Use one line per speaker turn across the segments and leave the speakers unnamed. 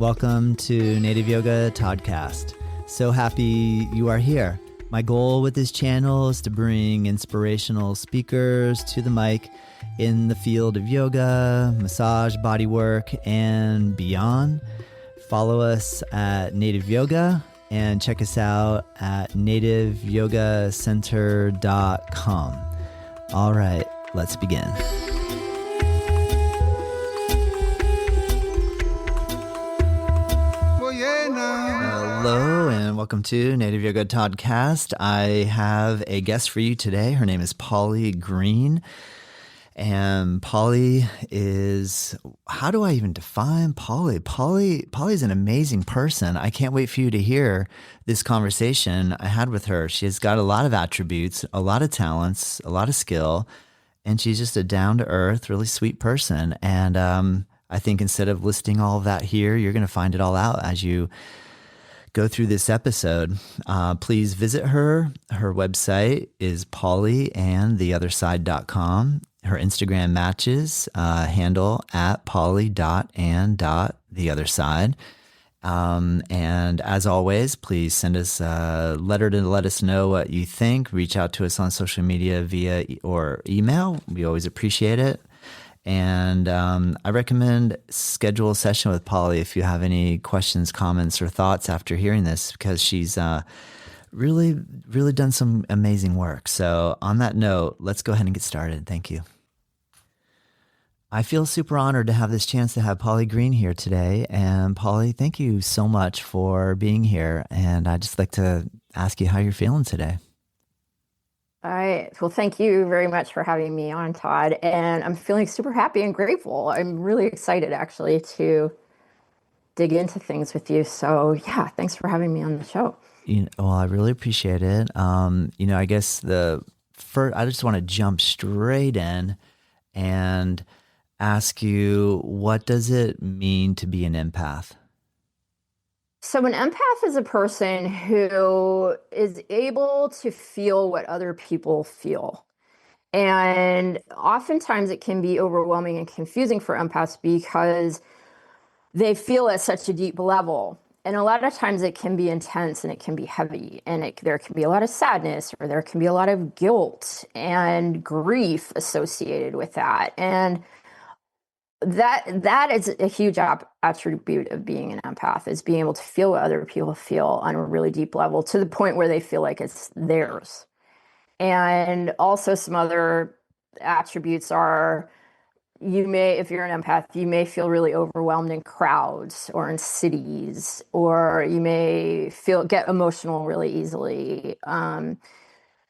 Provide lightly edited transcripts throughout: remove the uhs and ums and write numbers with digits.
Welcome to Native Yoga Toddcast. So happy you are here. My goal with this channel is to bring inspirational speakers to the mic in the field of yoga, massage, bodywork, and beyond. Follow us at Native Yoga and check us out at nativeyogacenter.com. All right, let's begin. Hello and welcome to Native Yoga Toddcast. I have a guest for you today. Her name is Polly Green. And Polly is, how do I even define Polly? Polly's an amazing person. I can't wait for you to hear this conversation I had with her. She has got a lot of attributes, a lot of talents, a lot of skill, and she's just a down-to-earth, really sweet person. And I think instead of listing all of that here, you're going to find it all out as you go through this episode. Please visit her. Her website is pollyandtheotherside.com. Her Instagram matches handle at polly.and.theotherside. And as always, please send us a letter to let us know what you think. Reach out to us on social media via or email. We always appreciate it. And I recommend schedule a session with Polly if you have any questions, comments, or thoughts after hearing this, because she's really done some amazing work. So on that note, let's go ahead and get started. Thank you. I feel super honored to have this chance to have Polly Green here today. And Polly, thank you so much for being here. And I'd just like to ask you how you're feeling today.
All right. Well, thank you very much for having me on, Todd. And I'm feeling super happy and grateful. I'm really excited, actually, to dig into things with you. So, yeah, thanks for having me on the show.
Well, I really appreciate it. I guess I just want to jump straight in and ask you, what does it mean to be an empath?
So an empath is a person who is able to feel what other people feel. And oftentimes it can be overwhelming and confusing for empaths because they feel at such a deep level. And a lot of times it can be intense and it can be heavy, and there can be a lot of sadness, or there can be a lot of guilt and grief associated with that. And that is a huge attribute of being an empath, is being able to feel what other people feel on a really deep level, to the point where they feel like it's theirs. And also some other attributes are, if you're an empath, you may feel really overwhelmed in crowds or in cities, or you may get emotional really easily.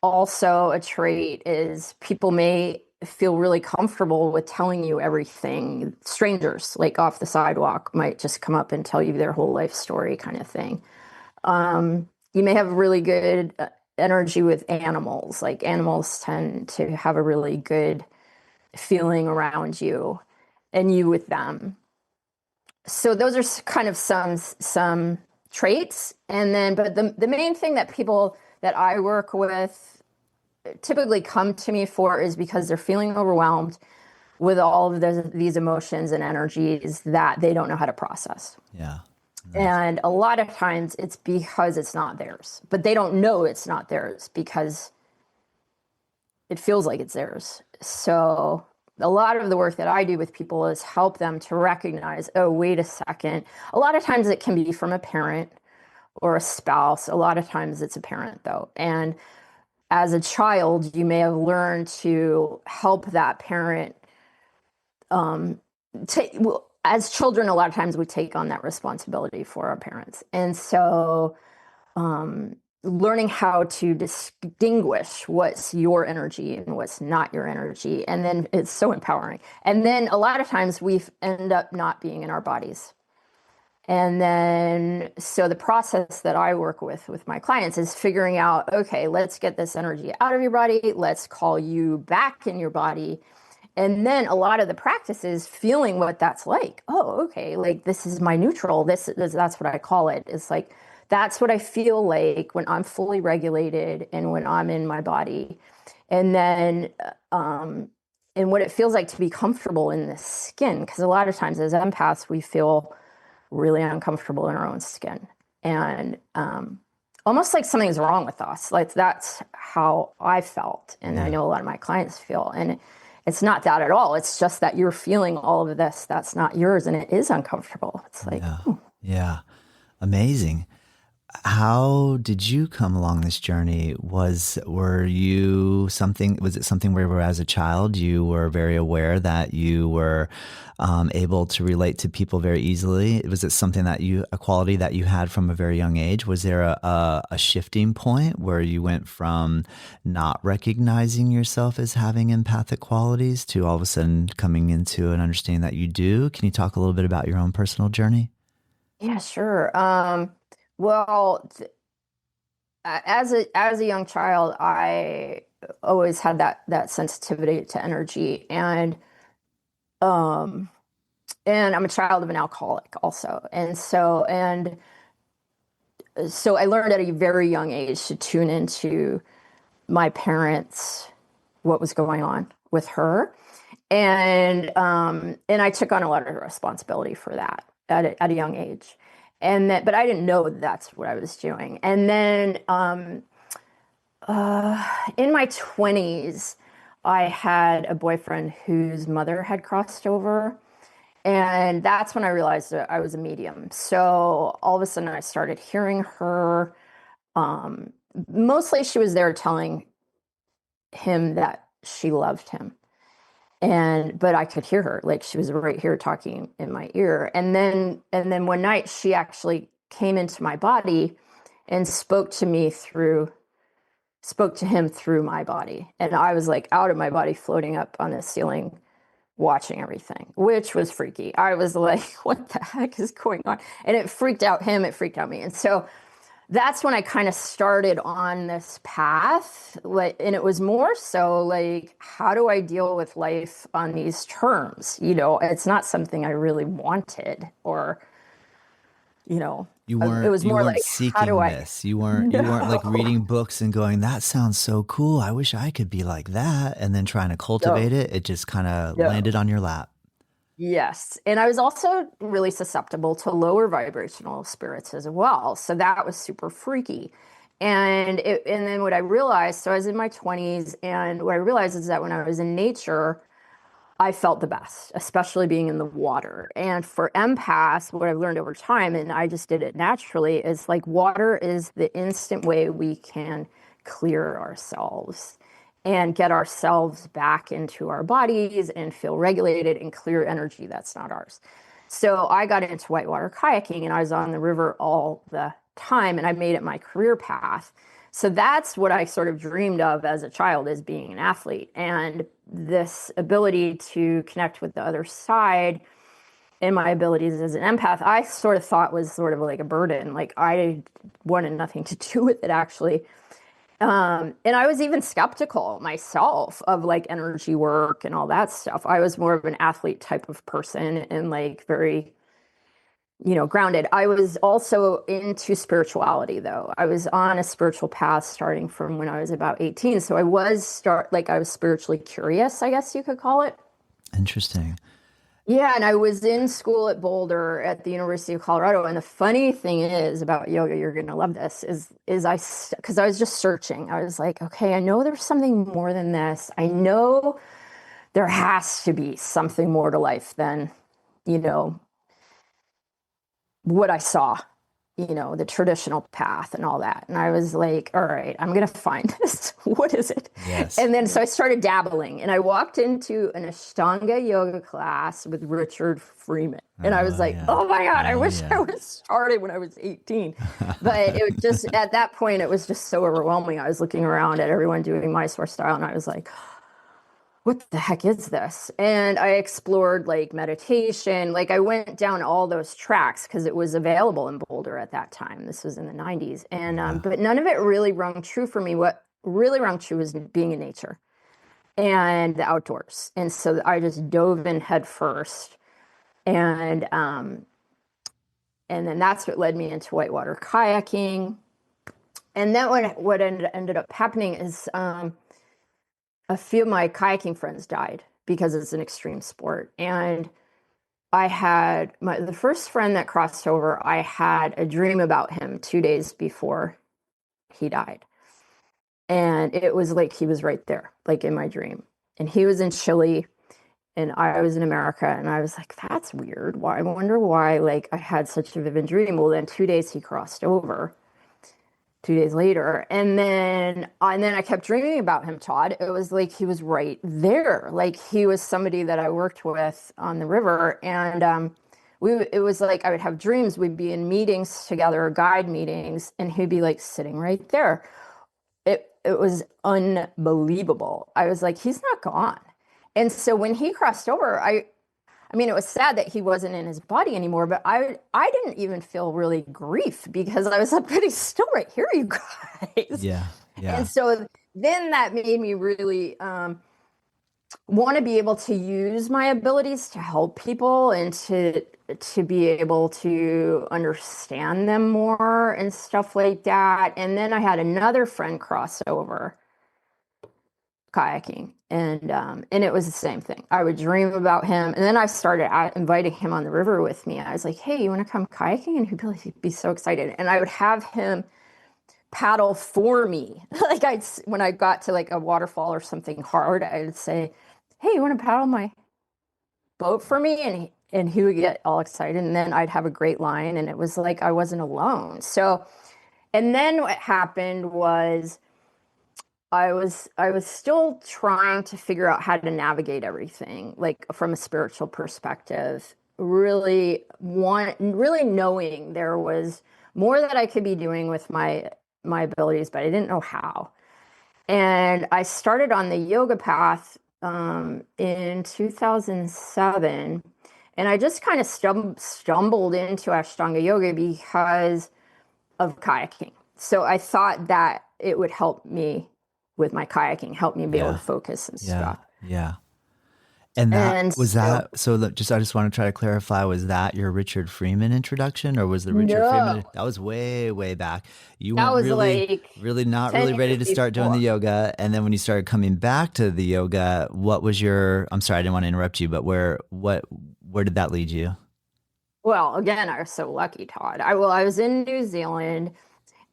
Also, a trait is people may feel really comfortable with telling you everything. Strangers, like off the sidewalk, might just come up and tell you their whole life story, kind of thing. You may have really good energy with animals. Like, animals tend to have a really good feeling around you, and you with them. So those are kind of some traits. And then, but the main thing that people that I work with typically come to me for is because they're feeling overwhelmed with all of these emotions and energies that they don't know how to process.
Yeah. Nice.
And a lot of times it's because it's not theirs, but they don't know it's not theirs because it feels like it's theirs. So a lot of the work that I do with people is help them to recognize, oh, wait a second. A lot of times it can be from a parent or a spouse. A lot of times it's a parent, though. And as a child, you may have learned to help that parent. As children, a lot of times we take on that responsibility for our parents. And so learning how to distinguish what's your energy and what's not your energy, and then it's so empowering. And then a lot of times we end up not being in our bodies. And then, so the process that I work with my clients is figuring out, okay, let's get this energy out of your body. Let's call you back in your body. And then a lot of the practice is feeling what that's like. Oh, okay, like this is my neutral. That's what I call it. It's like, that's what I feel like when I'm fully regulated and when I'm in my body. And then, and what it feels like to be comfortable in this skin. Because a lot of times as empaths, we feel really uncomfortable in our own skin. And almost like something's wrong with us. Like that's how I felt. And I
Yeah.
know a lot of my clients feel. And it's not that at all. It's just that you're feeling all of this that's not yours. And it is uncomfortable. It's like,
Yeah.
oh,
Yeah. Amazing. How did you come along this journey? Was it something where as a child you were very aware that you were able to relate to people very easily? Was it something a quality that you had from a very young age? Was there a shifting point where you went from not recognizing yourself as having empathic qualities to all of a sudden coming into an understanding that you do? Can you talk a little bit about your own personal journey?
yeah, sure. Well, as a young child, I always had that sensitivity to energy, um and I'm a child of an alcoholic also. And so I learned at a very young age to tune into my parents, what was going on with her. And I took on a lot of responsibility for that at a young age. But I didn't know that's what I was doing. And then in my 20s, I had a boyfriend whose mother had crossed over. And that's when I realized that I was a medium. So all of a sudden, I started hearing her. Um, Mostly, she was there telling him that she loved him. But I could hear her, like she was right here talking in my ear. And then one night she actually came into my body and spoke to him through my body. And I was like out of my body, floating up on the ceiling, watching everything, which was freaky. I was like, what the heck is going on? And it freaked out him, it freaked out me. And so that's when I kind of started on this path. And it was more so like, how do I deal with life on these terms? It's not something I really wanted, or, you know, it was
You
more
weren't
like, how do
seeking
I?
this. You weren't like
No,
reading books and going, that sounds so cool. I wish I could be like that. And then trying to cultivate
no,
it. It just kind of landed
no.
on your lap.
Yes. And I was also really susceptible to lower vibrational spirits as well. So that was super freaky. And then what I realized, so I was in my 20s, and what I realized is that when I was in nature, I felt the best, especially being in the water. And for empaths, what I've learned over time, and I just did it naturally, is like water is the instant way we can clear ourselves and get ourselves back into our bodies and feel regulated and clear energy that's not ours. So I got into whitewater kayaking, and I was on the river all the time, and I made it my career path. So that's what I sort of dreamed of as a child, as being an athlete. And this ability to connect with the other side and my abilities as an empath, I sort of thought was sort of like a burden. Like I wanted nothing to do with it, actually. And I was even skeptical myself of like energy work and all that stuff. I was more of an athlete type of person, and like very, grounded. I was also into spirituality, though. I was on a spiritual path starting from when I was about 18. So I was spiritually curious, I guess you could call it.
Interesting.
Yeah, and I was in school at Boulder at the University of Colorado. And the funny thing is about yoga, you're going to love this, because I was just searching. I was like, okay, I know there's something more than this. I know there has to be something more to life than, you know, what I saw, the traditional path and all that. And I was like, all right, I'm going to find this. What is it?
Yes.
And then so I started dabbling, and I walked into an Ashtanga yoga class with Richard Freeman. And I was
Oh,
like,
yeah.
oh my God, I
Oh,
wish I
yeah.
was started when I was 18. But it was just, at that point, it was just so overwhelming. I was looking around at everyone doing Mysore style, and I was like, what the heck is this? And I explored like meditation. Like I went down all those tracks because it was available in Boulder at that time. This was in the 90s.
Yeah.
But none of it really rung true for me. What really rung true was being in nature and the outdoors. And so I just dove in head first. And and then that's what led me into whitewater kayaking. And then what ended up happening is a few of my kayaking friends died because it's an extreme sport. And I had the first friend that crossed over, I had a dream about him 2 days before he died. And it was like he was right there, like in my dream. And he was in Chile and I was in America. And I was like, that's weird. Why? I wonder why, like, I had such a vivid dream. Well, then 2 days he crossed over. 2 days later, and then I kept dreaming about him, Todd. It was like he was right there, like he was somebody that I worked with on the river. And it was like I would have dreams, we'd be in meetings together, guide meetings, and he'd be like sitting right there. It was unbelievable. I was like, he's not gone. And so when he crossed over, I mean, it was sad that he wasn't in his body anymore, but I didn't even feel really grief because I was like, but he's still right here, you guys.
Yeah.
And
Yeah.
so then that made me really want to be able to use my abilities to help people and to be able to understand them more and stuff like that. And then I had another friend cross over kayaking, and it was the same thing. I would dream about him, and then I started inviting him on the river with me. I was like, hey, you want to come kayaking? And he'd be so excited, and I would have him paddle for me. Like, when I got to like a waterfall or something hard, I would say, hey, you want to paddle my boat for me? And he would get all excited, and then I'd have a great line, and it was like I wasn't alone. So, and then what happened was I was still trying to figure out how to navigate everything, like from a spiritual perspective. Really knowing there was more that I could be doing with my abilities, but I didn't know how. And I started on the yoga path in 2007, and I just kind of stumbled into Ashtanga yoga because of kayaking. So I thought that it would help me with my kayaking, help me be able to
Yeah.
focus and
Yeah.
stuff.
Yeah. And
And so,
I just want to try to clarify, was that your Richard Freeman introduction, or was the Richard
no,
Freeman, that was way, way back. You
that
weren't
was
really,
like
really not
10
really ready
years
to start doing the
before.
yoga. And then when you started coming back to the yoga, what was your, I'm sorry, I didn't want to interrupt you, but where did that lead you?
Well, again, I was so lucky, Todd. I was in New Zealand,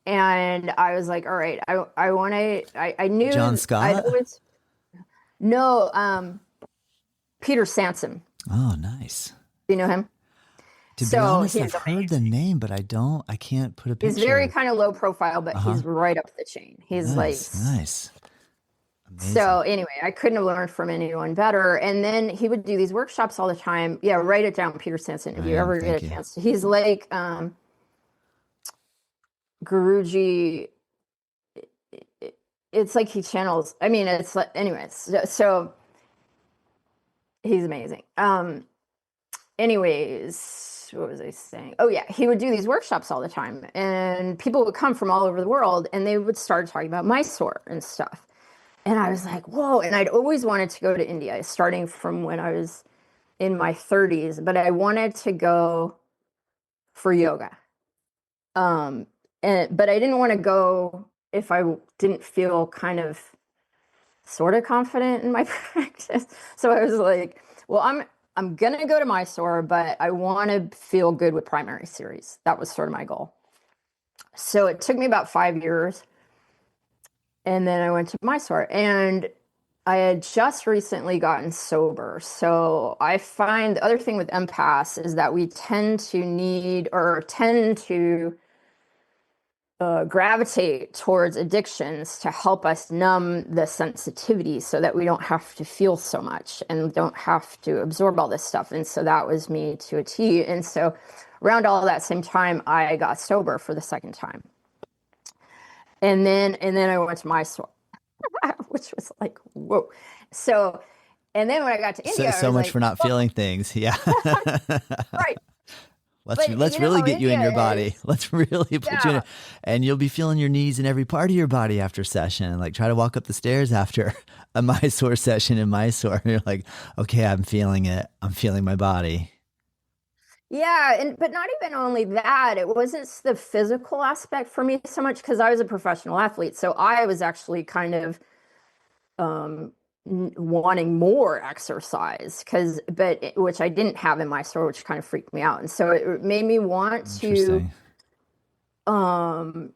and I was like, all right, I want to. I
John
knew I'd
Scott?
always know Peter Sansom.
Oh, nice.
Do you know him?
To be
So
honest,
he's
I've heard the
amazing.
name, but I can't put a
He's very
picture.
kind of low profile, but
Uh-huh.
he's right up the chain. He's like,
Nice, nice.
so
Amazing.
anyway, I couldn't have learned from anyone better. And then he would do these workshops all the time. Yeah, write it down, Peter Sanson, if
I
you
am,
ever get a
thank you.
chance. He's like Guruji. It's like he channels. I mean, it's like, anyways. So he's amazing. Anyways, what was I saying? Oh yeah, he would do these workshops all the time, and people would come from all over the world, and they would start talking about Mysore and stuff. And I was like, whoa. And I'd always wanted to go to India, starting from when I was in my 30s, but I wanted to go for yoga. Um, but I didn't want to go if I didn't feel kind of sort of confident in my practice. So I was like, well, I'm gonna go to Mysore, but I want to feel good with primary series. That was sort of my goal. So it took me about 5 years, and then I went to Mysore, and I had just recently gotten sober. So I find the other thing with empaths is that we tend to need or tend to gravitate towards addictions to help us numb the sensitivity so that we don't have to feel so much and don't have to absorb all this stuff. And so that was me to a T. And so around all that same time, I got sober for the second time. And then I went to Mysore, which was like, whoa. So, and then when I got to
So,
India, I
so
was
much
like,
for not
whoa,
feeling things. Yeah.
right. But
Let's
you know
really
how
get you in
India
your body.
is.
Let's really put you in
Yeah.
it. And you'll be feeling your knees in every part of your body after session. Like, try to walk up the stairs after a Mysore session in Mysore. You're like, okay, I'm feeling it. I'm feeling my body.
Yeah, and but not even only that, it wasn't the physical aspect for me so much because I was a professional athlete. So I was actually kind of um wanting more exercise which I didn't have in Mysore, which kind of freaked me out. And so it made me want to,
Interesting.
um,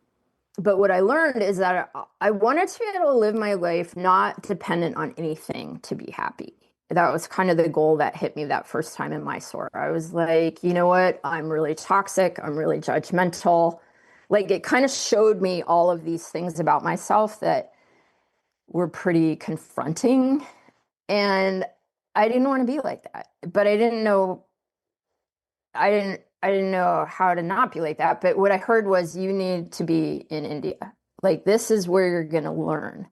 but what I learned is that I wanted to be able to live my life not dependent on anything to be happy. That was kind of the goal that hit me that first time in Mysore. I was like, you know what? I'm really toxic. I'm really judgmental. Like it kind of showed me all of these things about myself that were pretty confronting. And I didn't want to be like that. But I didn't know how to not be like that. But what I heard was you need to be in India. Like this is where you're going to learn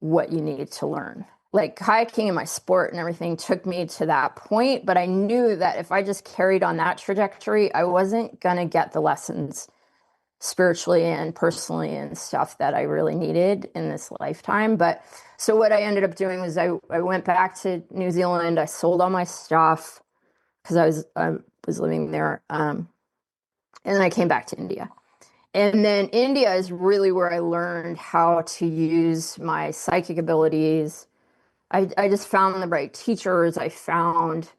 what you needed to learn. Like kayaking and my sport and everything took me to that point, but I knew that if I just carried on that trajectory, I wasn't going to get the lessons spiritually and personally and stuff that I really needed in this lifetime. But so what I ended up doing was I went back to New Zealand. I sold all my stuff because I was living there. And then I came back to India. And then India is really where I learned how to use my psychic abilities. I just found the right teachers. I found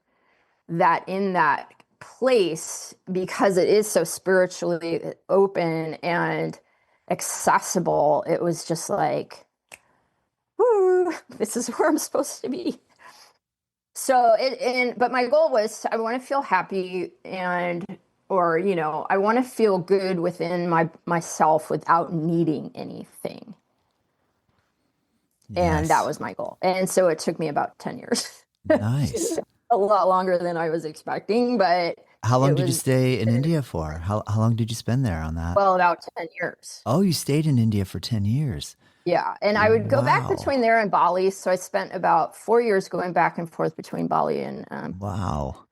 that in that place, because it is so spiritually open and accessible, it was just like, woo, this is where I'm supposed to be. So but my goal was I want to feel happy I want to feel good within myself without needing anything. And that
Yes.
was my goal. And so it took me about 10 years.
Nice.
A lot longer than I was expecting, but
How long
it
did you
was,
stay in India for? How long did you spend there on that?
well, about 10 years.
Oh, you stayed in India for 10 years.
Yeah. And I would go back
Wow.
between there and Bali. So I spent about 4 years going back and forth between Bali
Wow.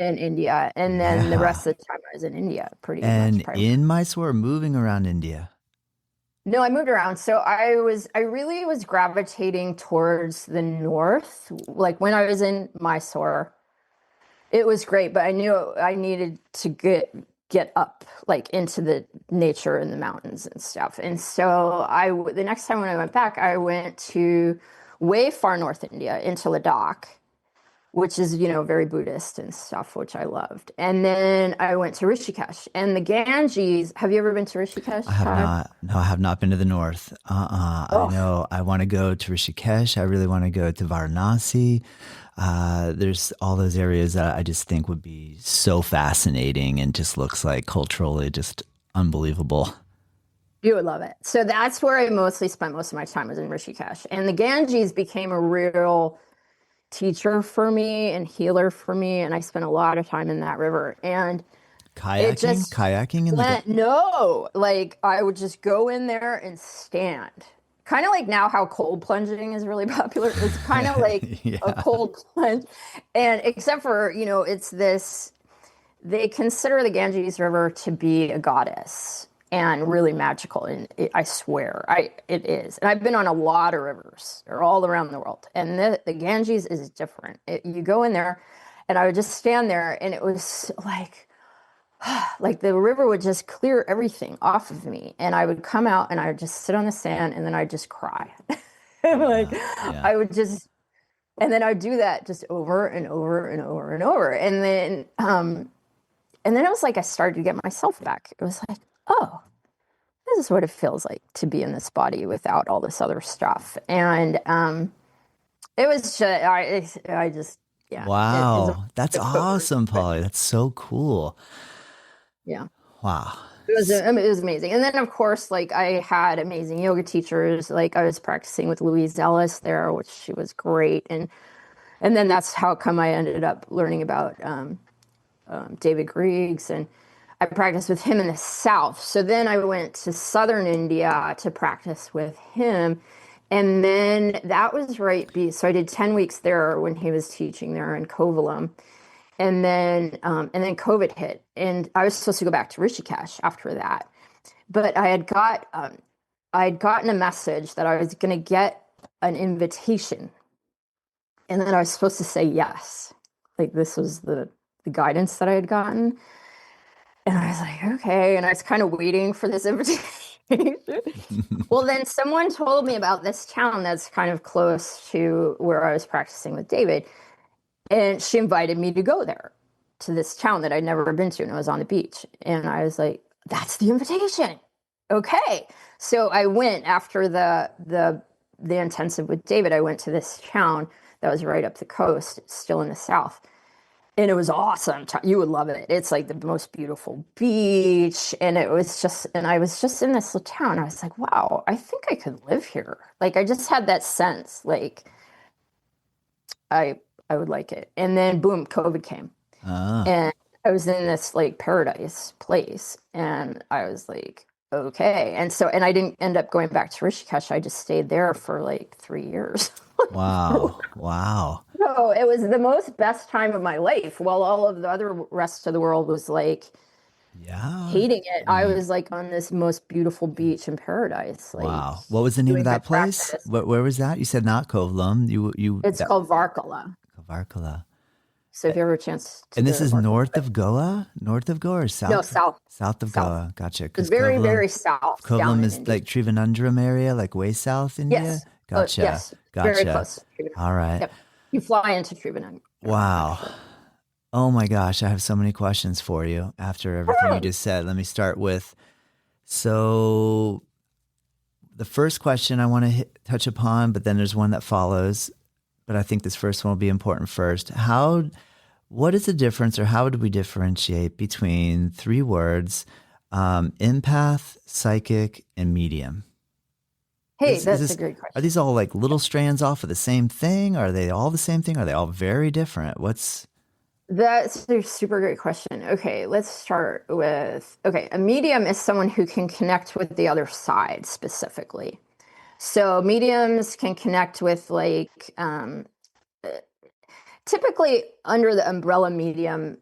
and India. And then the
Yeah.
rest of the time I was in India pretty much.
And in Mysore, moving around India.
No, I moved around. So I really was gravitating towards the north. Like when I was in Mysore, it was great, but I knew I needed to get up like into the nature and the mountains and stuff. And so the next time when I went back, I went to way far north India into Ladakh, which is, very Buddhist and stuff, which I loved. And then I went to Rishikesh and the Ganges. Have you ever been to
I
Rishikesh,
have
Todd?
not. No, I have not been to the north. I
Oh,
know I want to go to Rishikesh. I really want to go to Varanasi. There's all those areas that I just think would be so fascinating and just looks like culturally just unbelievable.
you would love it. So that's where I mostly spent most of my time was in Rishikesh. And the Ganges became a real teacher for me and healer for me. And I spent a lot of time in that river. And it
Kayaking?
just
Kayaking in the
went, no, like I would just go in there and stand. Kind of like now how cold plunging is really popular. It's kind of like a
Yeah.
cold plunge. And except for, it's this, they consider the Ganges River to be a goddess and really magical. And I swear, it is. And I've been on a lot of rivers. They're all around the world. And the Ganges is different. You go in there, and I would just stand there, and it was like the river would just clear everything off of me. And I would come out, and I would just sit on the sand, and then I'd just cry. And like
Yeah. Yeah.
I would just, and then I'd do that just over and over and over and over. And then it was like I started to get myself back. It was like, oh, this is what it feels like to be in this body without all this other stuff. And it was just, I just, yeah, it's a
Wow. That's
cover.
awesome, Polly. That's so cool.
Yeah,
Wow.
it was amazing. And then of course, like I had amazing yoga teachers. Like I was practicing with Louise Ellis there, which she was great. And then that's how come I ended up learning about David Griggs, and I practiced with him in the South. So then I went to Southern India to practice with him. And then that was so I did 10 weeks there when he was teaching there in Kovalam. And then COVID hit, and I was supposed to go back to Rishikesh after that. But I had gotten a message that I was going to get an invitation, and then I was supposed to say yes. Like this was the guidance that I had gotten. And I was like, okay. And I was kind of waiting for this invitation. Well, then someone told me about this town that's kind of close to where I was practicing with David. And she invited me to go there to this town that I'd never been to. And it was on the beach. And I was like, that's the invitation. Okay. So I went after the intensive with David. I went to this town that was right up the coast, still in the south. And it was awesome. You would love it. It's like the most beautiful beach. And it was just, and I was just in this little town. I was like, wow, I think I could live here. Like, I just had that sense, like, I would like it. And then boom, COVID came. And I was in this like paradise place. And I was like, okay. And so, and I didn't end up going back to Rishikesh. I just stayed there for like 3 years.
Wow. Wow.
So it was the most best time of my life. While all of the other rest of the world was like hating it, I was like on this most beautiful beach in paradise. Like,
wow. What was the name of that place?
practice.
Where was that? You said not Kovlum.
It's called Varkala.
Varkala.
So if you ever have a chance to
And this
go to
is
Varkala.
north of Goa? North of Goa or south?
No, south.
South of Goa. Gotcha.
It's very, very south. down
Kovlum
in
is
India.
like Trivandrum area, like way south India?
Yes.
Gotcha.
Yes.
Gotcha.
Very close to Trivandrum.
All right.
Yep. You fly into Trivandrum.
Wow. Oh my gosh, I have so many questions for you after everything you just said. Let me start with, so the first question I want to touch upon, but then there's one that follows, but I think this first one will be important first. What is the difference, or how do we differentiate between 3 words, empath, psychic, and medium?
Hey, that's a great question.
Are these all like little strands off of the same thing? Are they all the same thing? Are they all very different?
That's a super great question. Okay, let's start with, a medium is someone who can connect with the other side specifically. So mediums can connect with like, typically under the umbrella medium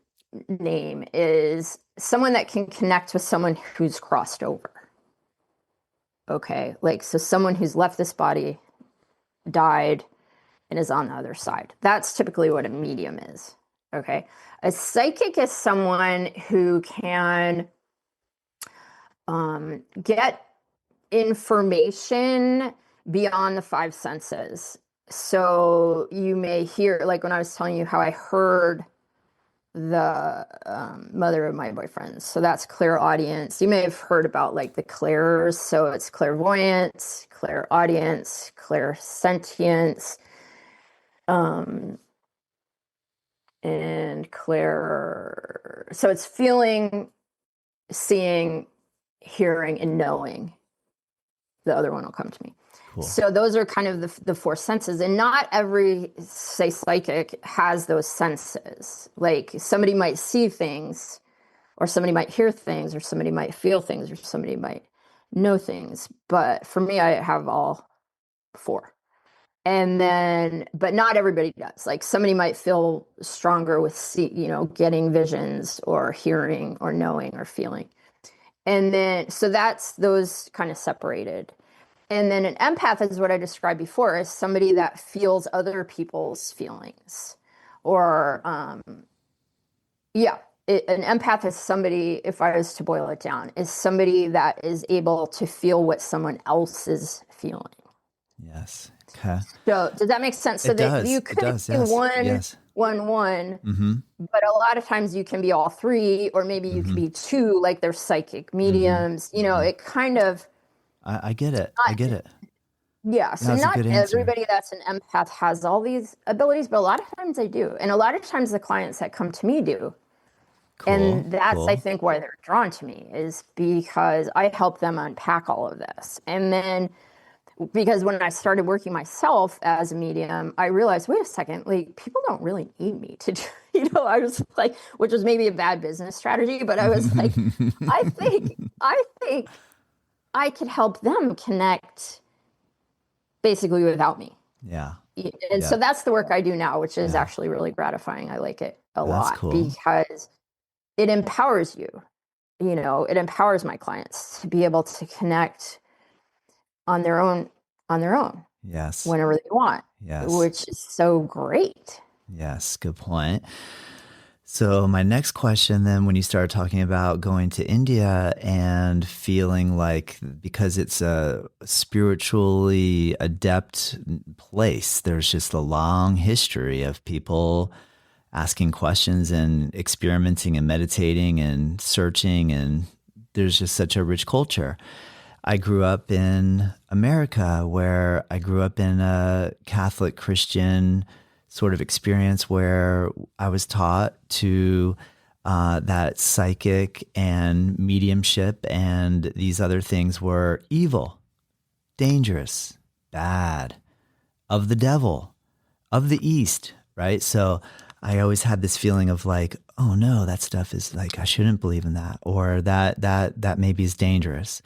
name is someone that can connect with someone who's crossed over. Okay, like, so someone who's left this body, died, and is on the other side. That's typically what a medium is. Okay. A psychic is someone who can get information beyond the 5 senses. So you may hear, like when I was telling you how I heard the mother of my boyfriend. So that's clairaudience. You may have heard about like the clairs. So it's clairvoyance, clairaudience, clairsentience, and so it's feeling, seeing, hearing, and knowing. The other one will come to me. Cool. So those are kind of the 4 senses, and not every, say, psychic has those senses. Like somebody might see things, or somebody might hear things, or somebody might feel things, or somebody might know things. But for me, I have all 4. And then, but not everybody does. Like somebody might feel stronger with, getting visions or hearing or knowing or feeling. And then, so that's those kind of separated. And then an empath is what I described before, as somebody that feels other people's feelings. Or, an empath is somebody, if I was to boil it down, is somebody that is able to feel what someone else is feeling.
Yes. Okay.
So does that make sense? So that you could be one, but a lot of times you can be all 3, or maybe you can be 2, like they're psychic mediums. It kind of.
I get it. I get it.
Yeah. So not everybody that's an empath has all these abilities, but a lot of times they do. And a lot of times the clients that come to me do. Cool, and that's, I think, why they're drawn to me, is because I help them unpack all of this. And then, because when I started working myself as a medium, I realized, wait a second, like people don't really need me to do, I was like, which was maybe a bad business strategy, but I was like, I think I could help them connect basically without me.
Yeah.
And so that's the work I do now, which is actually really gratifying. I like it a lot because it empowers you. It empowers my clients to be able to connect on their own. Yes. Whenever they want. Yes. Which is so great.
Yes. Good point. So my next question then, when you started talking about going to India and feeling like because it's a spiritually adept place, there's just a long history of people asking questions and experimenting and meditating and searching, and there's just such a rich culture. I grew up in America where I grew up in a Catholic Christian sort of experience where I was taught to that psychic and mediumship and these other things were evil, dangerous, bad, of the devil, of the East, right? So I always had this feeling of like, oh no, that stuff is like I shouldn't believe in that, or that maybe is dangerous.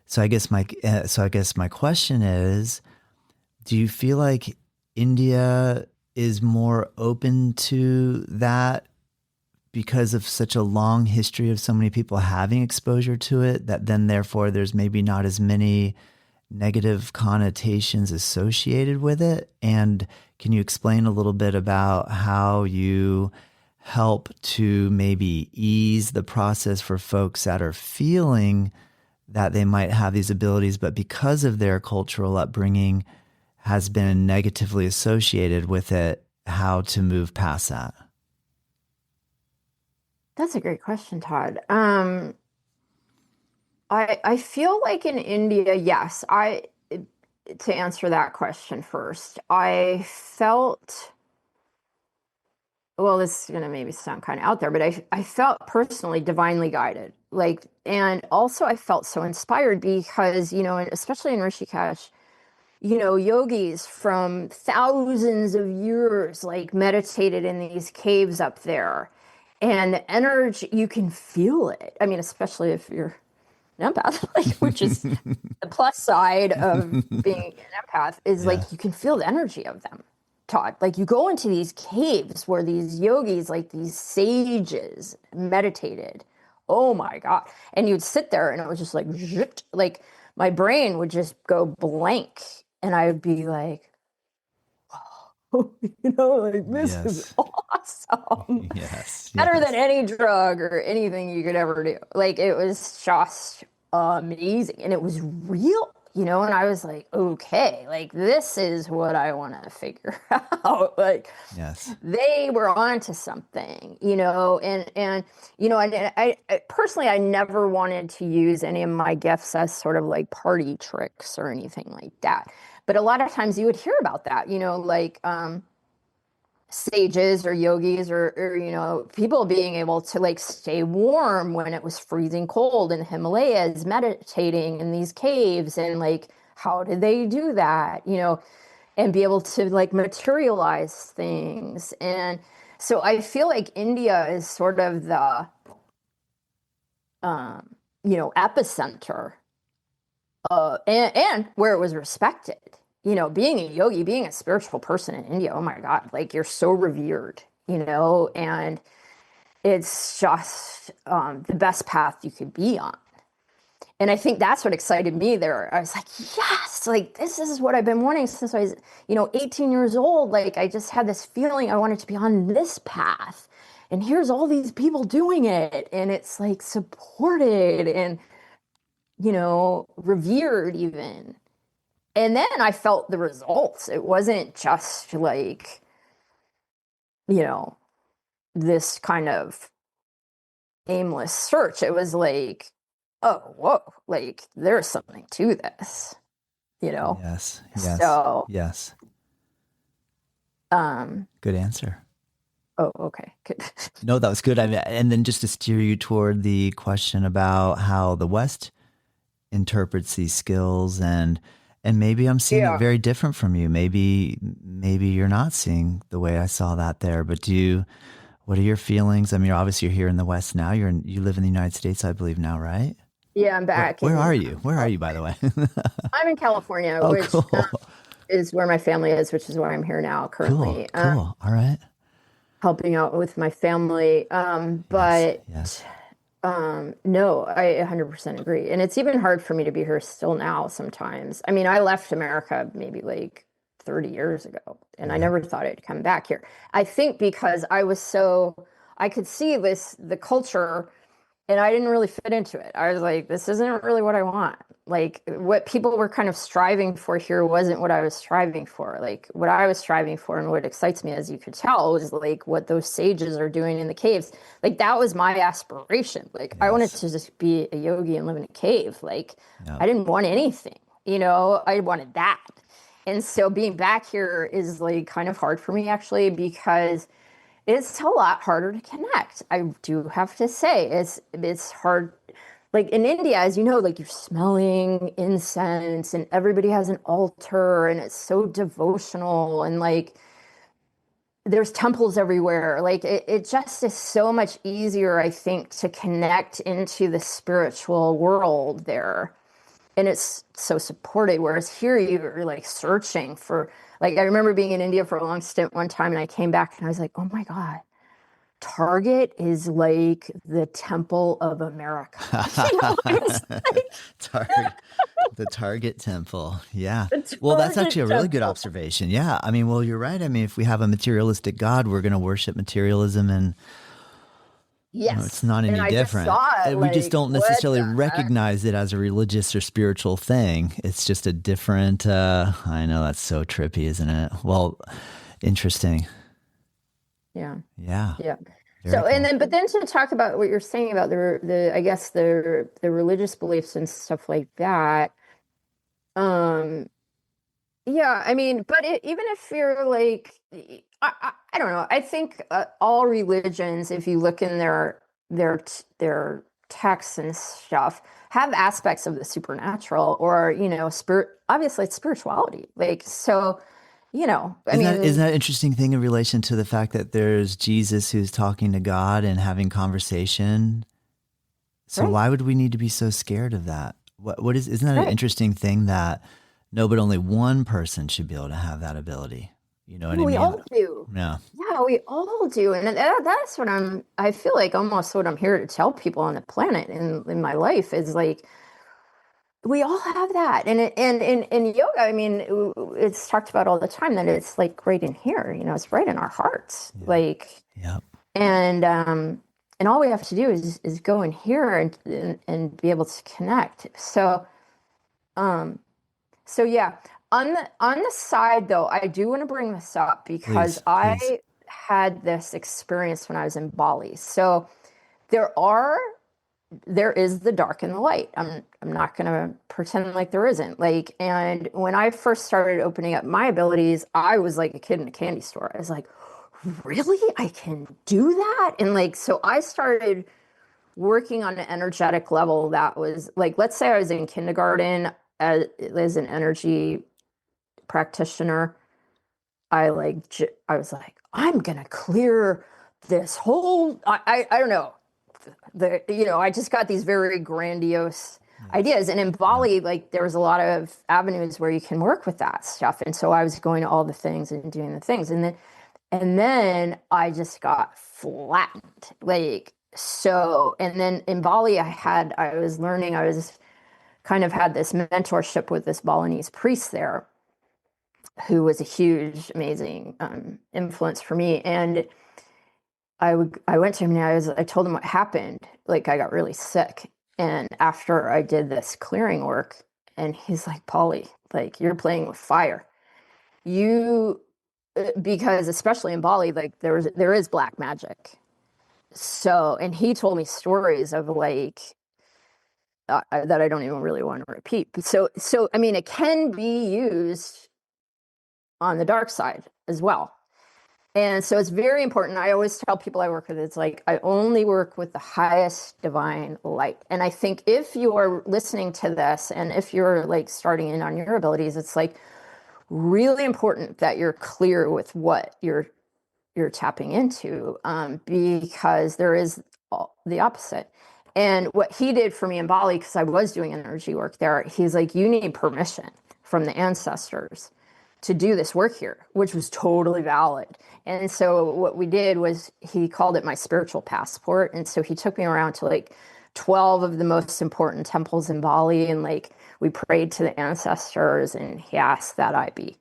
So I guess my question is, do you feel like India is more open to that because of such a long history of so many people having exposure to it, that then therefore there's maybe not as many negative connotations associated with it? And can you explain a little bit about how you help to maybe ease the process for folks that are feeling that they might have these abilities, but because of their cultural upbringing has been negatively associated with it, how to move past that?
That's a great question, Todd. I feel like in India, yes, I to answer that question first, I felt, well, this is going to maybe sound kind of out there, but I felt personally divinely guided. Like, and also I felt so inspired because, especially in Rishikesh, yogis from thousands of years like meditated in these caves up there. And the energy, you can feel it. I mean, especially if you're an empath, like, which is the plus side of being an empath, is
Yeah.
like you can feel the energy of them, Todd. Like you go into these caves where these yogis, like these sages, meditated. Oh my God. And you'd sit there and it was just like, zhut, like my brain would just go blank. And I would be like, like this is
Yes.
awesome.
Yes.
Better than
Yes.
any drug or anything you could ever do. Like it was just amazing. And it was real, and I was like, okay, like this is what I want to figure out. Like
Yes.
they were onto something, and I personally, I never wanted to use any of my gifts as sort of like party tricks or anything like that. But a lot of times you would hear about that, like sages or yogis or people being able to like stay warm when it was freezing cold in the Himalayas, meditating in these caves, and like how did they do that, and be able to like materialize things. And so I feel like India is sort of the epicenter, and where it was respected. Being a yogi, being a spiritual person in India, oh my God, like you're so revered, and it's just the best path you could be on. And I think that's what excited me there. I was like, yes, like this is what I've been wanting since I was, 18 years old. Like I just had this feeling I wanted to be on this path. And here's all these people doing it. And it's like supported and, revered even. And then I felt the results. It wasn't just like, you know, this kind of aimless search. It was like, oh, whoa, like there's something to this, you know?
Yes. Yes.
So,
Yes.
um,
Good answer.
oh, okay. Good.
No, that was good. I mean, and then just to steer you toward the question about how the West interprets these skills, and maybe I'm seeing it
Yeah.
very different from you. Maybe you're not seeing the way I saw that there. But what are your feelings? I mean, obviously you're here in the West now. You live in the United States, I believe now, right?
Yeah, I'm back
Where
in
are you? Where are you, by the way?
I'm in California,
Oh,
which
cool.
is where my family is, which is why I'm here now
Cool.
currently,
Cool. All right.
helping out with my family.
Yes.
But
Yes.
no, I 100% agree. And it's even hard for me to be here still now sometimes. I mean, I left America maybe like 30 years ago, and I
Yeah.
never thought I'd come back here. I think because I could see the culture, and I didn't really fit into it. I was like, this isn't really what I want. Like what people were kind of striving for here wasn't what I was striving for. Like what I was striving for and what excites me, as you could tell, is like what those sages are doing in the caves. Like that was my aspiration. Like I wanted
Yes.
to just be a yogi and live in a cave. Like
Yep.
I didn't want anything, I wanted that. And so being back here is like kind of hard for me actually, because it's a lot harder to connect. I do have to say, it's hard. Like in India, as you know, like you're smelling incense and everybody has an altar and it's so devotional and like there's temples everywhere. Like it just is so much easier, I think, to connect into the spiritual world there. And it's so supported. Whereas here you're like searching for, like, I remember being in India for a long stint one time and I came back and I was like, oh my God, Target is like the temple of America. It's like
Target, the Target temple. Yeah.
the
Well, that's actually
Target
a really good
temple.
observation. Yeah. I mean, well, you're right. I mean, if we have a materialistic God, we're going to worship materialism, and it's
Yes.
not
And
any
I just
different.
saw it
We just
like,
don't
what
necessarily
the heck?
recognize it as a religious or spiritual thing. It's just a different, I know that's so trippy, isn't it? Well, interesting.
Yeah.
Yeah.
Yeah.
Very
So, and
cool.
then, but then to talk about what you're saying about I guess the religious beliefs and stuff like that. Um, Yeah, I mean, but even if you're like, I don't know. I think all religions, if you look in their texts and stuff, have aspects of the supernatural or spirit. Obviously, it's spirituality. Like so, I
Isn't
mean,
that an interesting thing in relation to the fact that there's Jesus who's talking to God and having conversation? So
right,
why would we need to be so scared of that? Isn't that an
right.
interesting thing that no, but only one person should be able to have that ability? You know what I
Well, we
mean?
all do.
Yeah.
Yeah, we all do, and that's what I feel like almost what I'm here to tell people on the planet in my life is like we all have that. And in yoga, I mean, it's talked about all the time that it's like right in here, it's right in our hearts.
Yeah.
Like,
Yep.
and all we have to do is go in here and be able to connect. Um, so yeah, on the side though, I do want to bring this up because
Please. Please.
I had this experience when I was in Bali. So there are there is the dark and the light. I'm not going to pretend like there isn't. Like, and when I first started opening up my abilities, I was like a kid in a candy store. I was like, really? I can do that? And like, so I started working on an energetic level that was like, let's say I was in kindergarten as an energy practitioner. I was like, I'm gonna clear this whole. I don't know I just got these very grandiose
Yes.
ideas. And in
Yeah.
Bali, like there was a lot of avenues where you can work with that stuff. And so I was going to all the things and doing the things. And then I just got flattened. Like so, and then in Bali, I was kind of had this mentorship with this Balinese priest there who was a huge, amazing influence for me. And I went to him and I told him what happened. Like I got really sick. And after I did this clearing work, and he's like, Polly, like you're playing with fire. You because especially in Bali, like there is black magic. So, and he told me stories of like that I don't even really want to repeat. But so I mean, it can be used on the dark side as well. And so it's very important. I always tell people I work with, it's like I only work with the highest divine light. And I think if you are listening to this and if you're like starting in on your abilities, it's like really important that you're clear with what you're tapping into, because there is the opposite. And what he did for me in Bali, because I was doing energy work there, he's like, you need permission from the ancestors to do this work here, which was totally valid. And so what we did was he called it my spiritual passport. And so he took me around to like 12 of the most important temples in Bali. And like we prayed to the ancestors and he asked that I be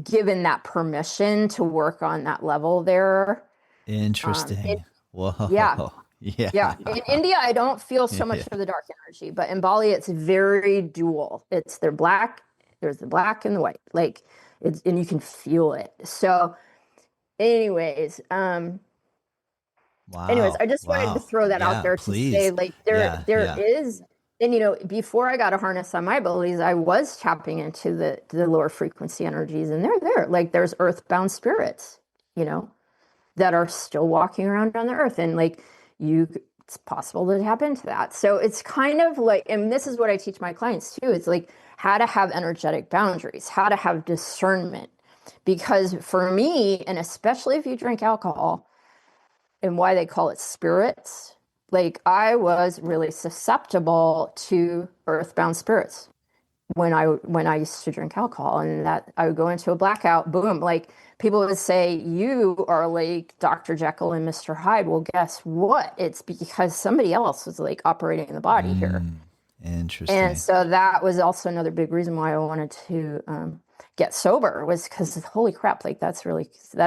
given that permission to work on that level there. It,
Interesting.
yeah,
Whoa. Yeah.
yeah. In India, I don't feel so much
Yeah.
of the dark energy, but in Bali, it's very dual. They're black. There's the black and the white, like it's, and you can feel it. So, anyways,
Wow.
I just wanted to
Wow.
throw that out
Yeah,
there to say,
please.
like,
Yeah.
there
Yeah.
is, and before I got a harness on my abilities, I was tapping into the lower frequency energies, and they're there. Like, there's earthbound spirits, you know, that are still walking around on the earth, and like you, it's possible to tap into that. So it's kind of like, and this is what I teach my clients too. It's like how to have energetic boundaries, how to have discernment, because for me, and especially if you drink alcohol and why they call it spirits. Like I was really susceptible to earthbound spirits when I used to drink alcohol, and that I would go into a blackout, boom, like people would say you are like Dr. Jekyll and Mr. Hyde. Well, guess what? It's because somebody else was like operating in the body here. And
Interesting.
so that was also another big reason why I wanted to get sober, was because holy crap, like that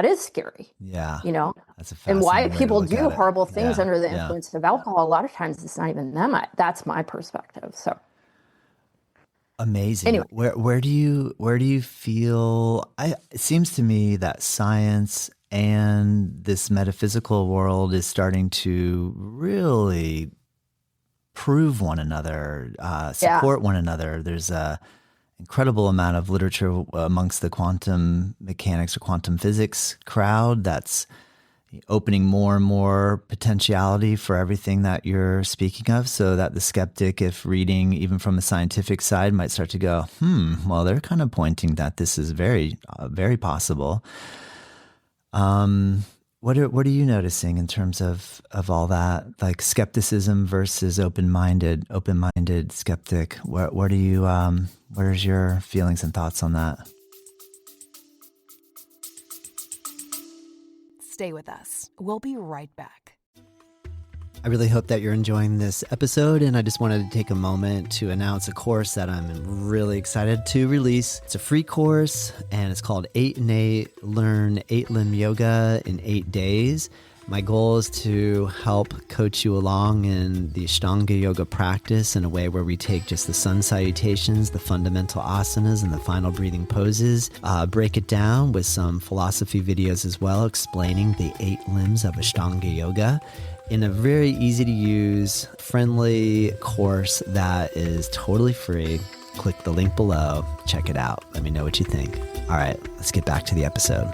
is scary,
Yeah.
you know?
That's a
And why
fascinating way to
people
look
do
at it.
horrible things
Yeah.
under the
Yeah.
influence of alcohol, a lot of times it's not even them. That's my perspective. So
Amazing.
anyway,
Where do you feel it seems to me that science and this metaphysical world is starting to really prove one another,
yeah.
support one another. There's a incredible amount of literature amongst the quantum mechanics or quantum physics crowd that's opening more and more potentiality for everything that you're speaking of, so that the skeptic, if reading even from the scientific side, might start to go, well, they're kind of pointing that this is very, very possible. What are you noticing in terms of all that, like skepticism versus open-minded skeptic? What are you where's your feelings and thoughts on that?
Stay with us. We'll be right back.
I really hope that you're enjoying this episode, and I just wanted to take a moment to announce a course that I'm really excited to release. It's a free course, and it's called 8 in 8, Learn 8 Limb Yoga in 8 Days. My goal is to help coach you along in the Ashtanga yoga practice in a way where we take just the sun salutations, the fundamental asanas, and the final breathing poses, break it down with some philosophy videos as well, explaining the 8 limbs of Ashtanga yoga in a very easy to use, friendly course that is totally free. Click the link below, check it out. Let me know what you think. All right, let's get back to the episode.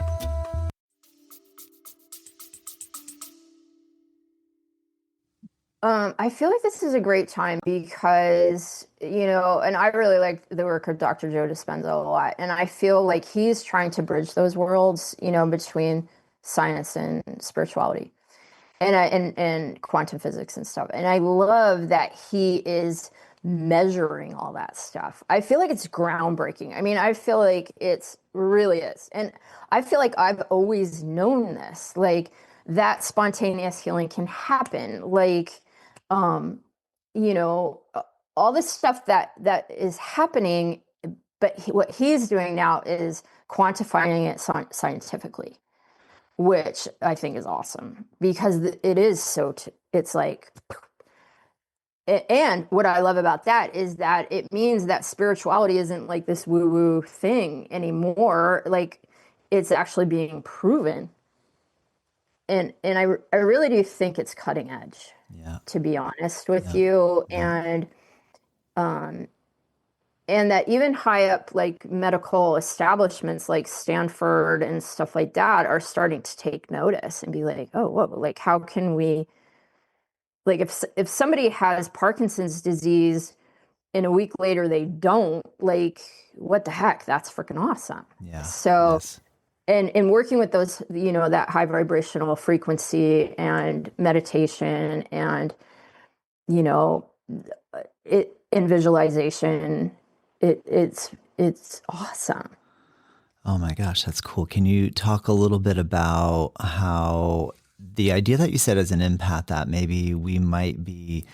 I feel like this is a great time because, and I really like the work of Dr. Joe Dispenza a lot. And I feel like he's trying to bridge those worlds, between science and spirituality and quantum physics and stuff. And I love that he is measuring all that stuff. I feel like it's groundbreaking. I mean, I feel like it's really is. And I feel like I've always known this, like that spontaneous healing can happen. Like, um, you know, all this stuff that is happening, but what he's doing now is quantifying it scientifically, which I think is awesome because it is it's like, and what I love about that is that it means that spirituality isn't like this woo woo thing anymore. Like it's actually being proven. And I really do think it's cutting edge,
Yeah.
to be honest with
Yeah.
you.
Yeah.
And that even high up like medical establishments like Stanford and stuff like that are starting to take notice and be like, oh, whoa, like how can we, like if somebody has Parkinson's disease and a week later they don't, like what the heck, that's freaking awesome.
Yeah.
So
Yes.
and working with those, that high vibrational frequency and meditation and you know it in visualization, it's awesome.
Oh my gosh, that's cool. Can you talk a little bit about how the idea that you said as an empath that maybe we might be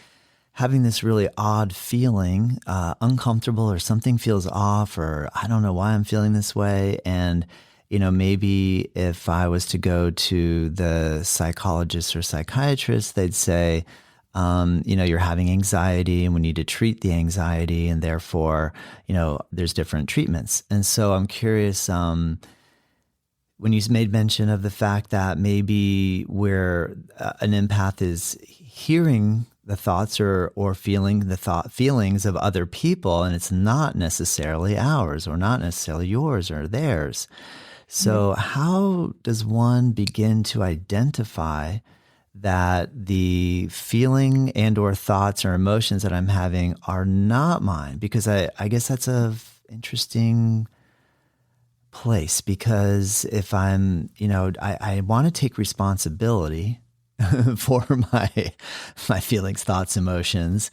having this really odd feeling, uncomfortable, or something feels off, or I don't know why I'm feeling this way. And maybe if I was to go to the psychologist or psychiatrist, they'd say, you're having anxiety and we need to treat the anxiety, and therefore, there's different treatments. And so I'm curious, when you made mention of the fact that maybe where an empath is hearing the thoughts or feeling the feelings of other people, and it's not necessarily ours or not necessarily yours or theirs. So how does one begin to identify that the feeling and or thoughts or emotions that I'm having are not mine? Because I guess that's a interesting place, because if I'm, I want to take responsibility for my feelings, thoughts, emotions.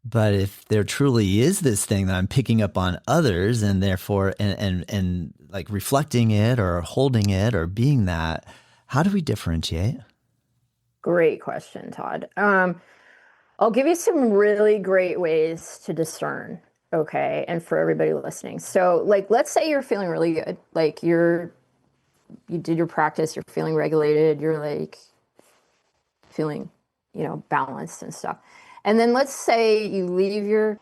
But if there truly is this thing that I'm picking up on others, and therefore, and like reflecting it or holding it or being that, how do we differentiate?
Great question, Todd. I'll give you some really great ways to discern. Okay. And for everybody listening. So like, let's say you're feeling really good. Like you did your practice, you're feeling regulated, you're like feeling, balanced and stuff. And then let's say you leave your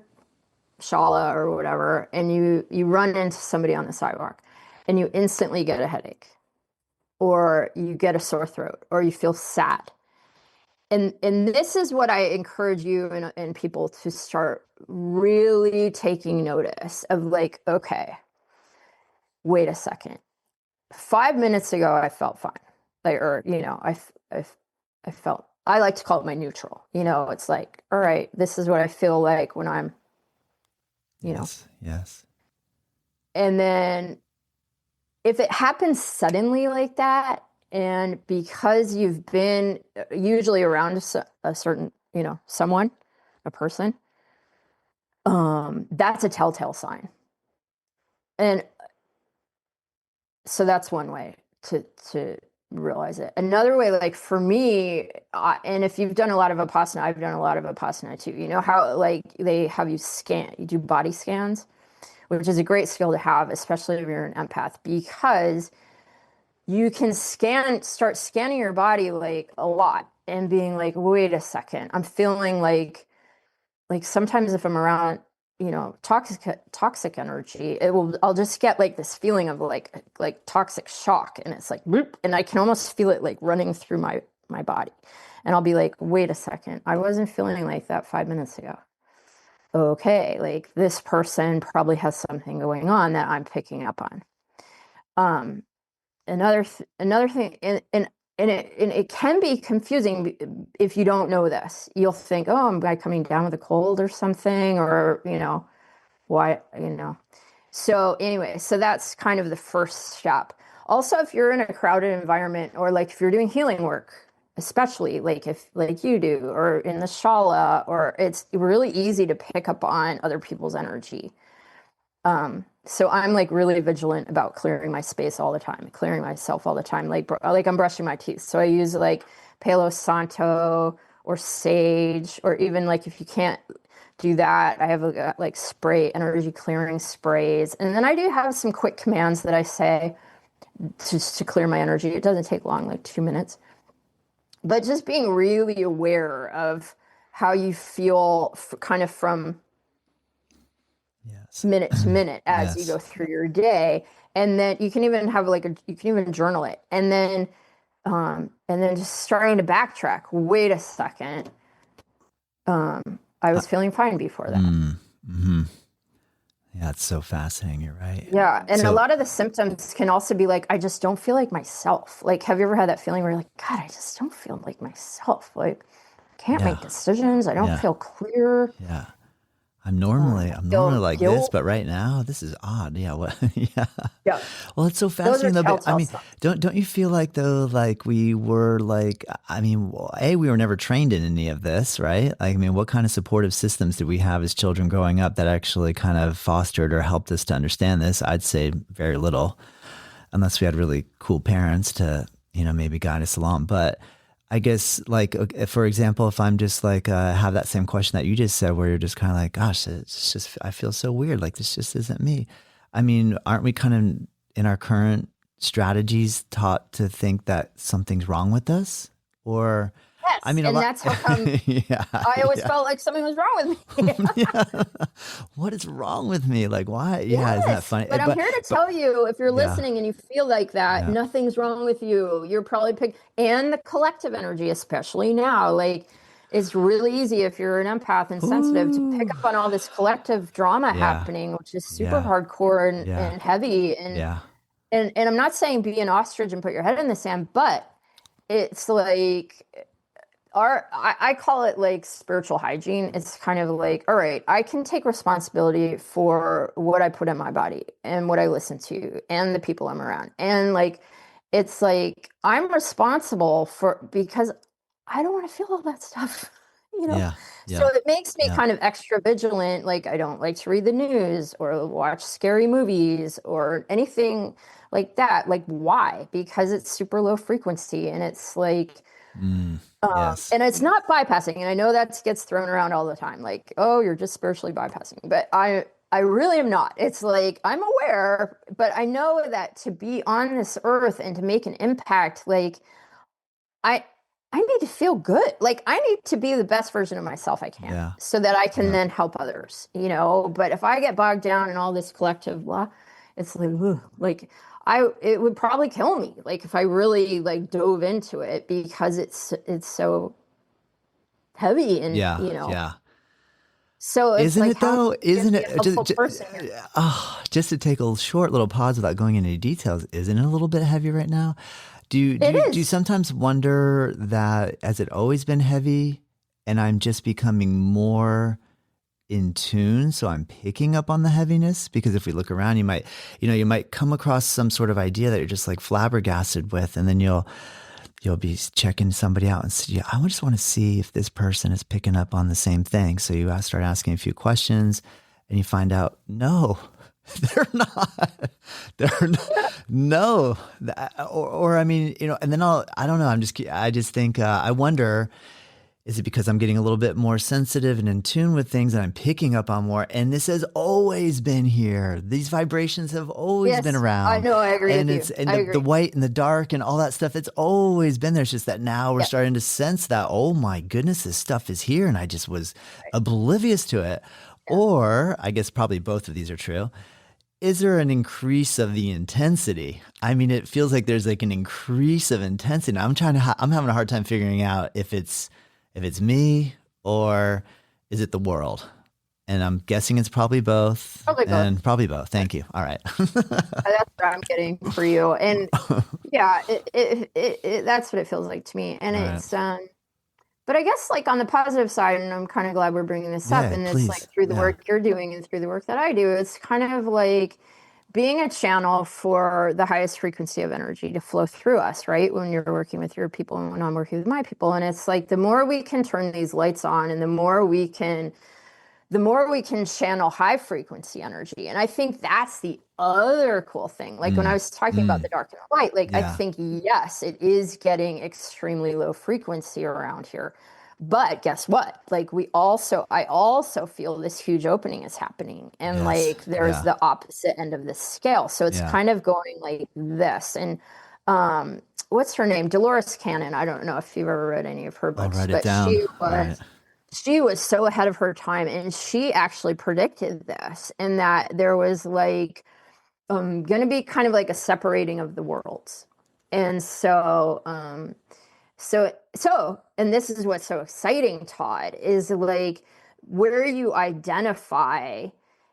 shala or whatever, and you run into somebody on the sidewalk and you instantly get a headache, or you get a sore throat, or you feel sad. And this is what I encourage you and people to start really taking notice of, like, okay, wait a second. 5 minutes ago, I felt fine. Like, or, I felt, I like to call it my neutral. It's like, all right, this is what I feel like when I'm,
Yes.
And then if it happens suddenly like that, and because you've been usually around a certain, someone, a person, that's a telltale sign. And so that's one way to realize it. Another way, like for me, and if you've done a lot of Vipassana, I've done a lot of Vipassana too. You know how like they have you do body scans, which is a great skill to have, especially if you're an empath, because you can start scanning your body like a lot and being like, wait a second, I'm feeling like sometimes if I'm around, toxic energy, I'll just get like this feeling of like toxic shock. And it's like, whoop, and I can almost feel it like running through my body. And I'll be like, wait a second, I wasn't feeling like that 5 minutes ago. Okay. Like this person probably has something going on that I'm picking up on. Another thing, and it can be confusing if you don't know this. You'll think, oh, am I coming down with a cold or something, or why, So anyway, so that's kind of the first step. Also, if you're in a crowded environment, or like if you're doing healing work, especially like if like you do, or in the shala, or it's really easy to pick up on other people's energy. So I'm like really vigilant about clearing my space all the time, clearing myself all the time. Like I'm brushing my teeth. So I use like Palo Santo or sage, or even like if you can't do that, I have like energy clearing sprays. And then I do have some quick commands that I say to clear my energy. It doesn't take long, like 2 minutes. But just being really aware of how you feel kind of from minute to minute as you go through your day. And then you can even have you can even journal it. And then just starting to backtrack. Wait a second. I was feeling fine before that.
Mm-hmm. Yeah, it's so fascinating. You're right.
Yeah. And a lot of the symptoms can also be like, I just don't feel like myself. Like, have you ever had that feeling where you're like, God, I just don't feel like myself. Like, I can't make decisions. I don't feel clear.
Yeah. I'm normally like guilt. This, but right now this is odd. Yeah. What? Yeah. Well, it's so fascinating though. But I mean, don't you feel like though, like we were like, I mean, we were never trained in any of this, right? Like, I mean, what kind of supportive systems did we have as children growing up that actually kind of fostered or helped us to understand this? I'd say very little, unless we had really cool parents to, maybe guide us along. But I guess, like, for example, if I'm just like, have that same question that you just said, where you're just kind of like, gosh, it's just, I feel so weird. Like, this just isn't me. I mean, aren't we kind of in our current strategies taught to think that something's wrong with us? Or,
Yes,
I mean,
and that's how come I always
yeah.
felt like something was wrong with me.
Yeah. What is wrong with me? Like, why? Yeah, isn't that
Yes,
funny?
but I'm here to tell you, if you're
yeah,
listening and you feel like that,
yeah.
nothing's wrong with you. You're probably and the collective energy, especially now, like it's really easy if you're an empath and sensitive to pick
Ooh.
up on all this collective drama
Yeah,
happening, which is super
yeah,
hardcore
yeah,
and heavy.
yeah,
And I'm not saying be an ostrich and put your head in the sand, but it's like I call it like spiritual hygiene. It's kind of like, all right, I can take responsibility for what I put in my body and what I listen to and the people I'm around. And like, it's like I'm responsible for because I don't want to feel all that stuff, you know?
yeah,
So
yeah,
it makes me
yeah.
kind of extra vigilant. Like, I don't like to read the news or watch scary movies or anything like that. Like, why? Because it's super low frequency and it's like,
Yes.
and it's not bypassing. And I know that gets thrown around all the time. Like, oh, you're just spiritually bypassing. But I really am not. It's like I'm aware, but I know that to be on this earth and to make an impact, like I I need to feel good. Like I need to be the best version of myself I can
Yeah,
so that I can
yeah,
then help others, you know. But if I get bogged down in all this collective blah, it's like, ugh, like it would probably kill me. Like if I really like dove into it because it's so heavy and
yeah,
you know.
yeah.
So it's
Isn't
like
it
how
though?
can you
Isn't
be a
it
helpful person here?
just to take a short little pause without going into details? Isn't it a little bit heavy right now?
It
Do you
is.
sometimes wonder that has it always been heavy, and I'm just becoming more in tune, so I'm picking up on the heaviness? Because if we look around, you might come across some sort of idea that you're just like flabbergasted with, and then you'll be checking somebody out and say, I just want to see if this person is picking up on the same thing. So you start asking a few questions and you find out, no, they're not. They're not. No. Or I mean, and then I don't know. I just think, I wonder, is it because I'm getting a little bit more sensitive and in tune with things and I'm picking up on more? And this has always been here. These vibrations have always been
Yes, I
around.
know. I agree
And
with you. I
the
agree.
white and the dark and all that stuff, it's always been there. It's just that now we're
Yeah.
starting to sense that, oh my goodness, this stuff is here. And I just was oblivious to it.
Yeah.
Or I guess probably both of these are true. Is there an increase of the intensity? I mean, it feels like there's like an increase of intensity. I'm having a hard time figuring out if it's me or is it the world? And I'm guessing it's probably both.
Probably both.
And probably both. Thank you. All right.
That's what I'm getting for you. And yeah, that's what it feels like to me. And
All right.
it's but I guess like on the positive side, and I'm kind of glad we're bringing this up,
Yeah,
and it's like
please.
through the
Yeah.
work you're doing and through the work that I do, it's kind of like being a channel for the highest frequency of energy to flow through us, right? When you're working with your people and when I'm working with my people. And it's like the more we can turn these lights on and the more we can channel high frequency energy. And I think that's the other cool thing. Like when I was talking about the dark and the light, like I
Yeah.
think, yes, it is getting extremely low frequency around here. But guess what? Like I also feel this huge opening is happening. And
Yes.
like there's
Yeah.
the opposite end of the scale. So it's
Yeah.
kind of going like this. And what's her name? Dolores Cannon. I don't know if you've ever read any of her
I'll
books,
write it
but
down. All right.
she was so ahead of her time and she actually predicted this and that there was like going to be kind of like a separating of the worlds. And so and this is what's so exciting, Todd, is like where you identify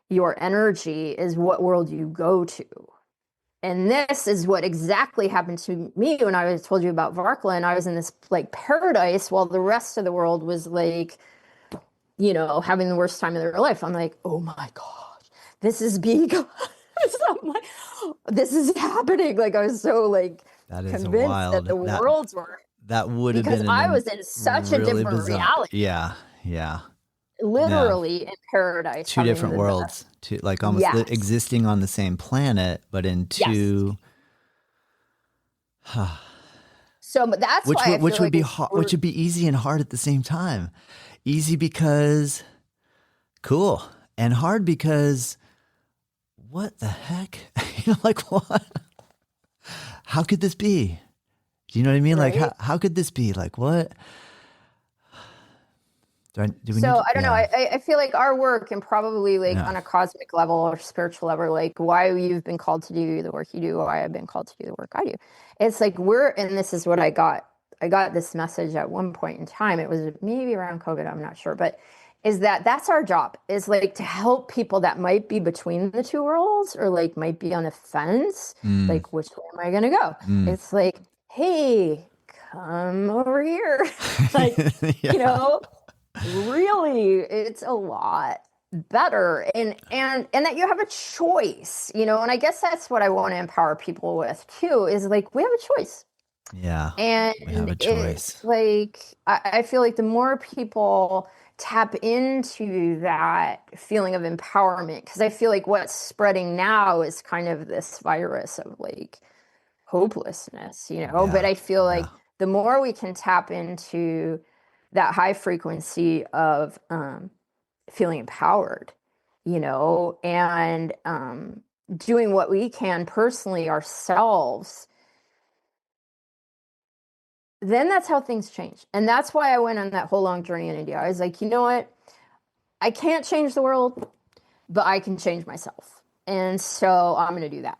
your energy is what world you go to. And this is what exactly happened to me when I told you about Varkla, and I was in this like paradise while the rest of the world was like, having the worst time of their life. I'm like, oh my gosh, this is being, this is happening. Like I was so like
That is
convinced that
wild.
the worlds were,
That would have
because
been
I was in such a
really
different
bizarre.
reality,
Yeah. Yeah.
literally in paradise.
Two
having
different
the
worlds, like almost
Yes.
existing on the same planet, but in two.
So, but that's why I
Which
feel
would
like
be which would be easy and hard at the same time. Easy because cool, and hard because what the heck? Like what? how could this be? Do you know what I mean? Like,
Right.
how could this be? Like, what? Do we need
So
to,
I don't know.
yeah,
I feel like our work and probably like
yeah.
on a cosmic level or spiritual level, like why you've been called to do the work you do, why I've been called to do the work I do. It's like and this is what I got. I got this message at one point in time. It was maybe around COVID, I'm not sure, but is that that's our job is like to help people that might be between the two worlds or like might be on the fence.
Mm,
Like, which way am I going to go?
mm.
It's like, hey, come over here. Like, you
Yeah.
know, really it's a lot better and that you have a choice, and I guess that's what I want to empower people with too is like we have a choice.
Yeah.
And
We have a
it's
choice.
like I feel like the more people tap into that feeling of empowerment, because I feel like what's spreading now is kind of this virus of like hopelessness, but
Yeah.
I feel
Yeah.
like the more we can tap into that high frequency of feeling empowered, and doing what we can personally ourselves, then that's how things change. And that's why I went on that whole long journey in India. I was like, you know what? I can't change the world, but I can change myself. And so I'm going to do that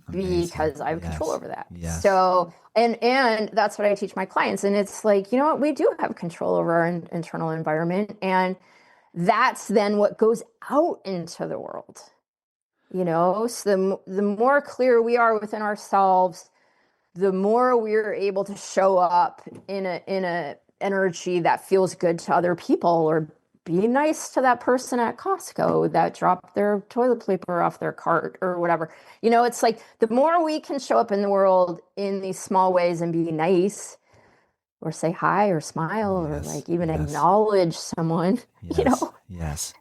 Amazing.
because I have control
Yes.
over that.
Yes.
So, and that's what I teach my clients. And it's like, you know what? We do have control over our internal environment. And that's then what goes out into the world, So the more clear we are within ourselves, the more we're able to show up in a energy that feels good to other people, or be nice to that person at Costco that dropped their toilet paper off their cart or whatever. It's like the more we can show up in the world in these small ways and be nice or say hi or smile or
Yes.
like even
Yes.
acknowledge someone, you
Yes.
know,
Yes.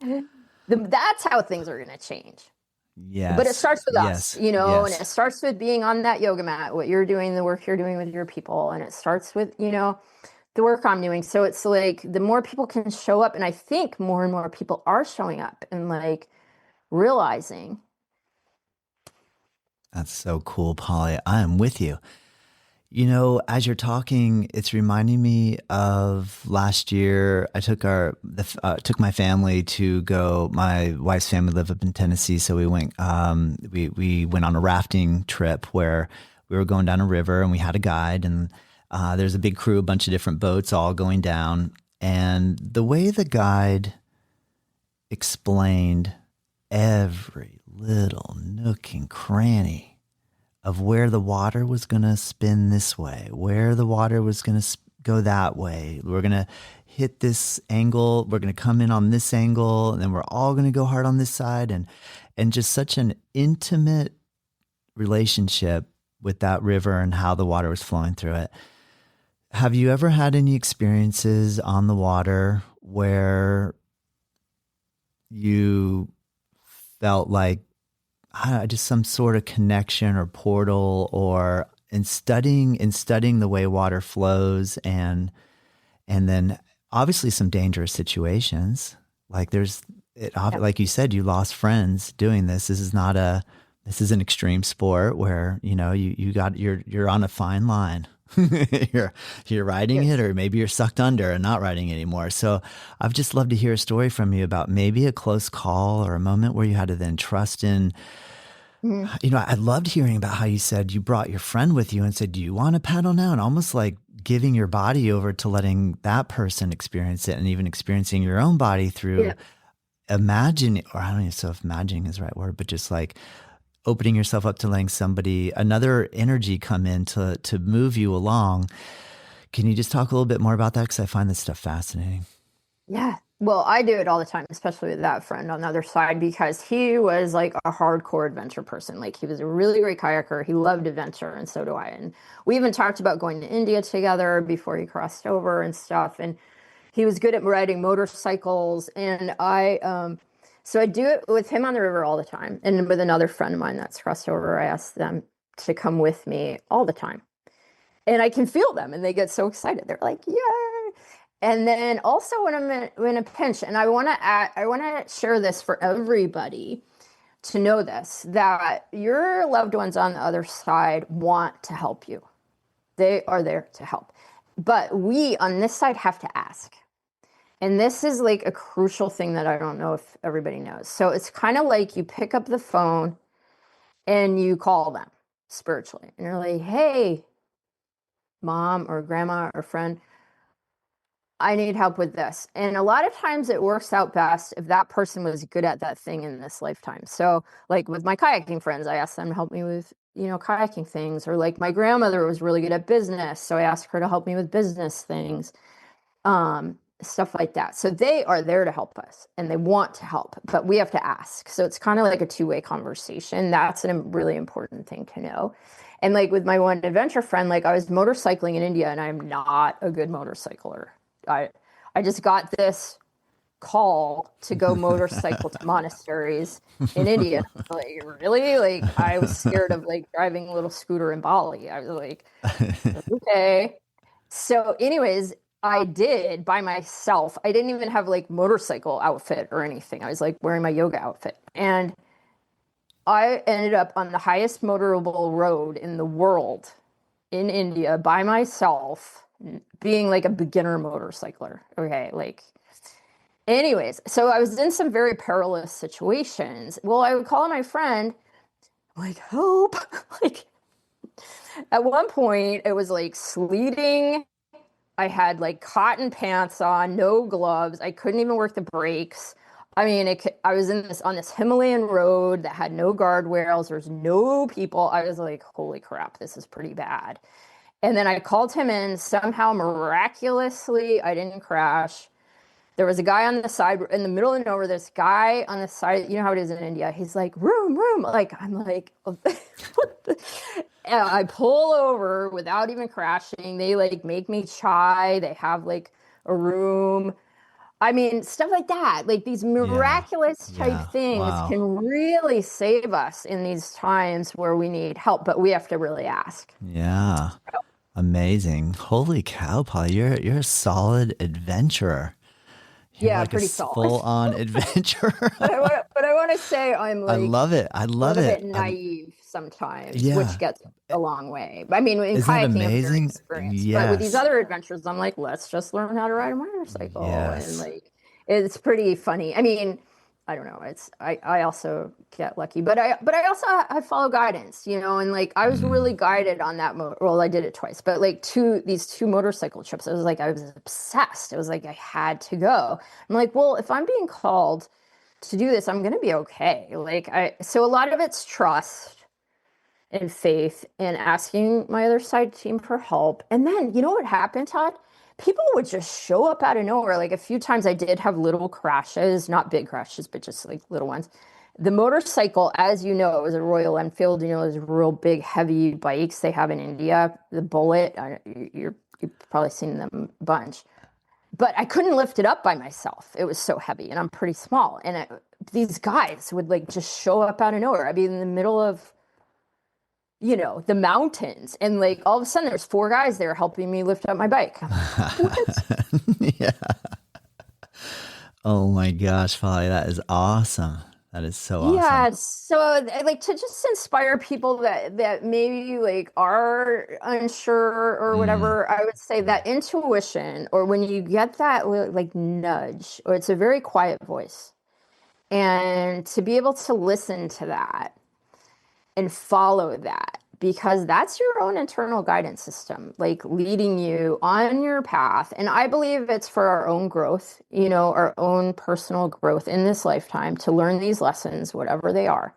that's how things are going to change. But it
Yes.
starts with us,
Yes.
and
Yes.
it starts with being on that yoga mat, what you're doing, the work you're doing with your people. And it starts with, the work I'm doing. So it's like the more people can show up, and I think more and more people are showing up and like realizing.
That's so cool, Polly. I am with you. As you're talking, it's reminding me of last year. I took my family to go. My wife's family live up in Tennessee, so we went. We went on a rafting trip where we were going down a river, and we had a guide, and there's a big crew, a bunch of different boats, all going down. And the way the guide explained every little nook and cranny of where the water was going to spin this way, where the water was going to go that way. We're going to hit this angle. We're going to come in on this angle, and then we're all going to go hard on this side. And just such an intimate relationship with that river and how the water was flowing through it. Have you ever had any experiences on the water where you felt like just some sort of connection or portal, or in studying the way water flows, and then obviously some dangerous situations, like
Yeah.
like you said, you lost friends doing this. This is an extreme sport where you're on a fine line. you're riding it,
Yes.
or maybe you're sucked under and not riding anymore. So I've just loved to hear a story from you about maybe a close call or a moment where you had to then trust in.
Mhm.
I loved hearing about how you said you brought your friend with you and said, do you want to paddle now? And almost like giving your body over to letting that person experience it, and even experiencing your own body through
Yeah.
imagining, or I don't even know if imagining is the right word, but just like opening yourself up to letting another energy come in to move you along. Can you just talk a little bit more about that? Because I find this stuff fascinating.
Yeah. Well, I do it all the time, especially with that friend on the other side, because he was like a hardcore adventure person. Like he was a really great kayaker. He loved adventure, and so do I. And we even talked about going to India together before he crossed over and stuff. And he was good at riding motorcycles. And so I do it with him on the river all the time. And with another friend of mine that's crossed over, I asked them to come with me all the time. And I can feel them, and they get so excited. They're like, "Yay!" And then also when I'm in a pinch, and I want to share this for everybody. to know this, that your loved ones on the other side want to help you. They are there to help. But we on this side have to ask. And this is like a crucial thing that I don't know if everybody knows. So it's kind of like you pick up the phone and you call them spiritually. And you're like, hey, mom or grandma or friend, I need help with this. And a lot of times it works out best if that person was good at that thing in this lifetime. So like with my kayaking friends, I asked them to help me with, kayaking things. Or like my grandmother was really good at business, so I asked her to help me with business things, stuff like that. So they are there to help us and they want to help, but we have to ask. So it's kind of like a two-way conversation. That's a really important thing to know. And like with my one adventure friend, like I was motorcycling in India and I'm not a good motorcycler. I just got this call to go motorcycle to monasteries in India. Like, really? Like, I was scared of like driving a little scooter in Bali. I was like, okay. So anyways, I did by myself. I didn't even have like motorcycle outfit or anything. I was like wearing my yoga outfit. And I ended up on the highest motorable road in the world in India by myself, being like a beginner motorcycler. Okay, like, anyways, so I was in some very perilous situations. Well, I would call my friend, like, help. Like, at one point, it was like sleeting. I had like cotton pants on, no gloves. I couldn't even work the brakes. I mean, I was on this Himalayan road that had no guardrails. There's no people. I was like, holy crap, this is pretty bad. And then I called him in. Somehow, miraculously, I didn't crash. There was a guy on the side in the middle of nowhere. This guy on the side, you know how it is in India. He's like, room. Like, I'm like, what the? And I pull over without even crashing. They like make me chai. They have like a room. I mean, stuff like that. Like these miraculous type things can really save us in these times where we need help, but we have to really ask.
Yeah. Amazing. Holy cow, Polly, you're a solid adventurer. You're like
pretty
a
solid.
Full-on adventurer.
But I want to say I'm like,
I love it. I love
a
it.
bit naive sometimes,
Yeah.
which gets a long way. I mean, in
Isn't that
kayaking, I'm very
amazing?
experienced.
Yes.
But with these other adventures, I'm like, let's just learn how to ride a motorcycle.
Yes.
And like, it's pretty funny. I mean, I don't know. I also get lucky, but I also follow guidance, and like I was really guided on that well, I did it twice, but like these two motorcycle trips, I was obsessed. It was like I had to go. I'm like, well, if I'm being called to do this, I'm going to be okay. So a lot of it's trust and faith and asking my other side team for help. And then, you know what happened, Todd? People would just show up out of nowhere. Like a few times I did have little crashes, not big crashes, but just like little ones. The motorcycle, as you know, it was a Royal Enfield, those real big, heavy bikes they have in India, the Bullet. You've probably seen them a bunch. But I couldn't lift it up by myself. It was so heavy, and I'm pretty small. And these guys would like just show up out of nowhere. I'd be in the middle of the mountains, and like all of a sudden there's 4 guys there helping me lift up my bike. What?
Yeah. Oh my gosh, Polly, that is awesome. That is so awesome.
Yeah, so like to just inspire people that maybe like are unsure or whatever, I would say that intuition, or when you get that like nudge, or it's a very quiet voice, and to be able to listen to that and follow that, because that's your own internal guidance system, like leading you on your path. And I believe it's for our own growth, our own personal growth in this lifetime, to learn these lessons, whatever they are.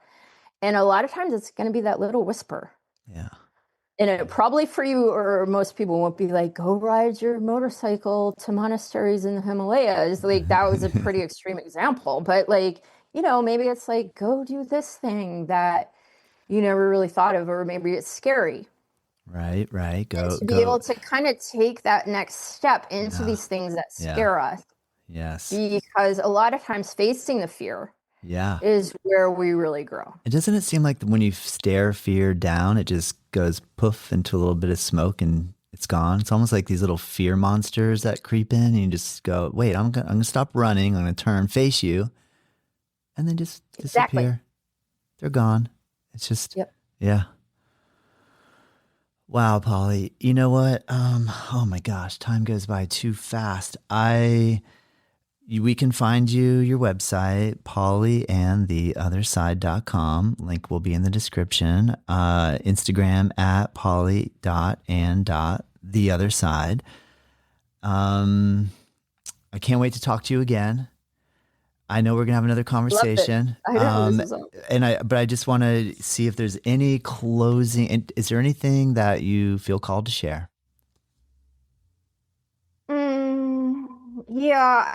And a lot of times it's going to be that little whisper.
Yeah.
And it probably for you or most people won't be like, go ride your motorcycle to monasteries in the Himalayas. Like that was a pretty extreme example, but like, maybe it's like, go do this thing that you never really thought of, or maybe it's scary.
Right.
To be able to kind of take that next step into these things that scare us.
Yes.
Because a lot of times facing the fear is where we really grow.
And doesn't it seem like when you stare fear down, it just goes poof into a little bit of smoke and it's gone? It's almost like these little fear monsters that creep in, and you just go, wait, I'm gonna stop running. I'm going to turn, face you, and then just disappear.
Exactly.
they're gone. It's just,
Yep.
yeah. Wow, Polly. You know what? Oh my gosh, time goes by too fast. We can find your website, pollyandtheotherside.com. Link will be in the description. Instagram at polly.and.theotherside. I can't wait to talk to you again. I know we're gonna have another conversation.
I know, this is awesome.
But I just want to see if there's any closing. And is there anything that you feel called to share?
Yeah,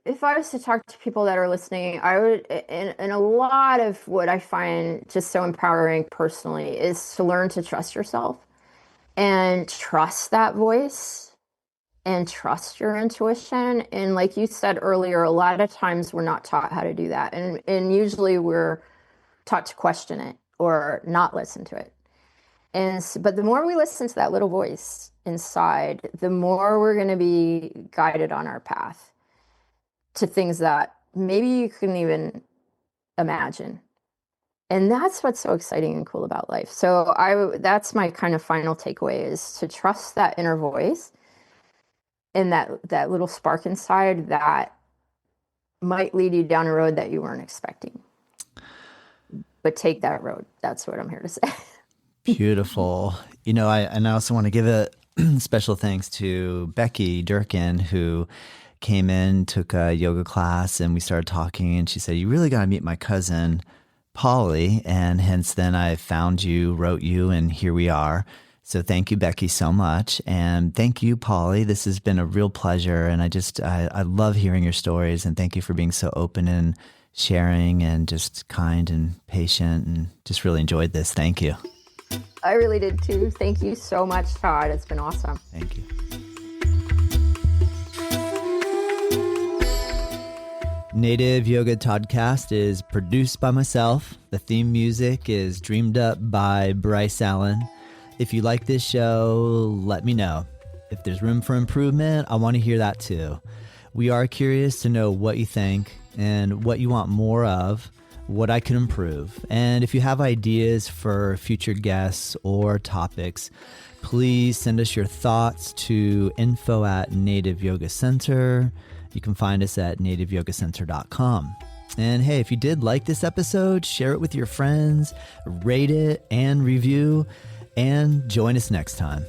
if I was to talk to people that are listening, I would, and a lot of what I find just so empowering personally is to learn to trust yourself and trust that voice and trust your intuition. And like you said earlier, a lot of times we're not taught how to do that, and usually we're taught to question it or not listen to it. But the more we listen to that little voice inside, the more we're going to be guided on our path to things that maybe you couldn't even imagine. And that's what's so exciting and cool about life. So that's my kind of final takeaway, is to trust that inner voice and that little spark inside that might lead you down a road that you weren't expecting. But take that road. That's what I'm here to say.
Beautiful. I also want to give a special thanks to Becky Durkin, who came in, took a yoga class, and we started talking, and she said, you really got to meet my cousin, Polly. And hence then I found you, wrote you, and here we are. So thank you, Becky, so much. And thank you, Polly. This has been a real pleasure. And I love hearing your stories, and thank you for being so open and sharing and just kind and patient, and just really enjoyed this. Thank you.
I really did too. Thank you so much, Todd. It's been awesome.
Thank you. Native Yoga Toddcast is produced by myself. The theme music is dreamed up by Bryce Allen. If you like this show, let me know. If there's room for improvement, I want to hear that too. We are curious to know what you think and what you want more of, what I can improve. And if you have ideas for future guests or topics, please send us your thoughts to info@Native Yoga Center. You can find us at nativeyogacenter.com. And hey, if you did like this episode, share it with your friends, rate it and review, and join us next time.